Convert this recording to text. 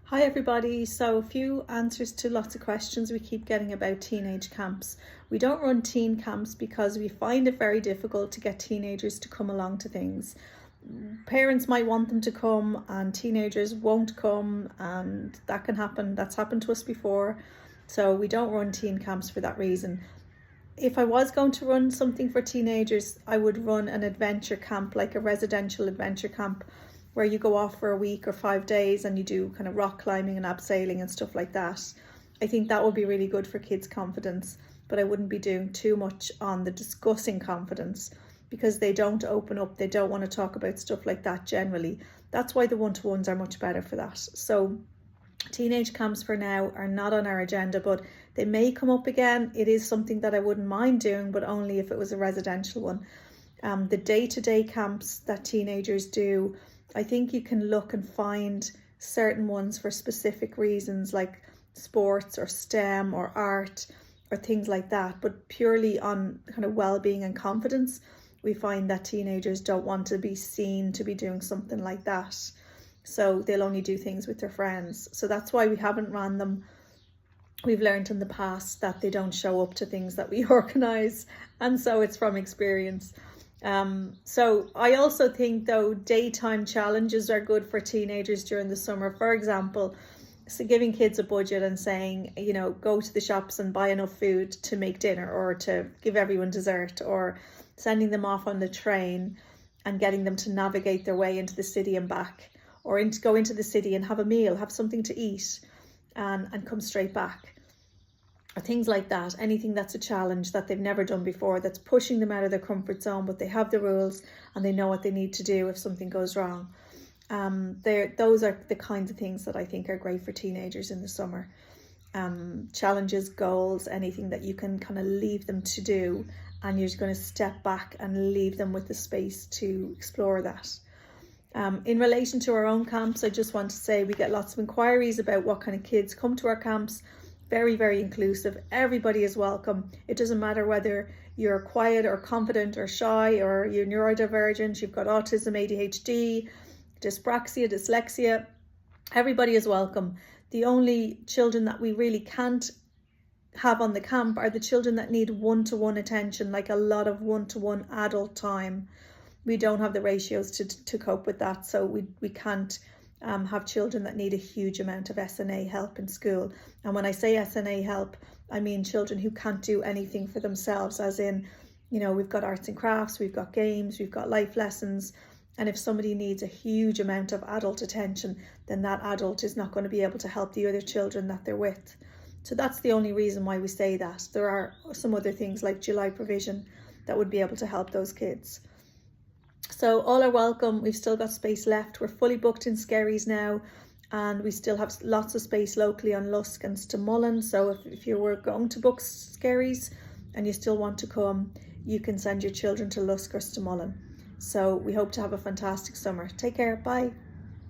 Hi everybody. So a few answers to lots of questions we keep getting about teenage camps. We don't run teen camps because we find it very difficult to get teenagers to come along to things. Parents might want them to come and teenagers won't come, and that can happen. That's happened to us before. So we don't run teen camps for that reason. If I was going to run something for teenagers, I would run an adventure camp, like a residential adventure camp, where you go off for a week or 5 days and you do kind of rock climbing and abseiling and stuff like that. I think that would be really good for kids' confidence, but I wouldn't be doing too much on the discussing confidence because they don't open up. They don't want to talk about stuff like that generally. That's why the one-to-ones are much better for that. So teenage camps for now are not on our agenda, but they may come up again. It is something that I wouldn't mind doing, but only if it was a residential one. The day-to-day camps that teenagers do, I think you can look and find certain ones for specific reasons, like sports or STEM or art or things like that, but purely on kind of well-being and confidence, we find that teenagers don't want to be seen to be doing something like that. So they'll only do things with their friends. So that's why we haven't ran them. We've learned in the past that they don't show up to things that we organise, and so it's from experience. So I also think, though, daytime challenges are good for teenagers during the summer. For example, so giving kids a budget and saying, go to the shops and buy enough food to make dinner, or to give everyone dessert, or sending them off on the train and getting them to navigate their way into the city and back, or go into the city and have a meal, have something to eat and come straight back. Or things like that. Anything that's a challenge that they've never done before, that's pushing them out of their comfort zone, but they have the rules and they know what they need to do if something goes wrong. Those are the kinds of things that I think are great for teenagers in the summer. Challenges, goals, anything that you can kind of leave them to do, and you're going to step back and leave them with the space to explore that. In relation to our own camps, I just want to say we get lots of inquiries about what kind of kids come to our camps. Very, very inclusive. Everybody is welcome. It doesn't matter whether you're quiet or confident or shy, or you're neurodivergent, you've got autism, ADHD, dyspraxia, dyslexia. Everybody is welcome. The only children that we really can't have on the camp are the children that need one-to-one attention, like a lot of one-to-one adult time. We don't have the ratios to cope with that, so we can't have children that need a huge amount of SNA help in school. And when I say SNA help, I mean children who can't do anything for themselves, as in, we've got arts and crafts, we've got games, we've got life lessons. And if somebody needs a huge amount of adult attention, then that adult is not going to be able to help the other children that they're with. So that's the only reason why we say that. There are some other things like July provision that would be able to help those kids. So all are welcome. We've still got space left. We're fully booked in Skerries now, and we still have lots of space locally on Lusk and Stamullen. So if you were going to book Skerries and you still want to come, you can send your children to Lusk or Stamullen. So we hope to have a fantastic summer. Take care. Bye.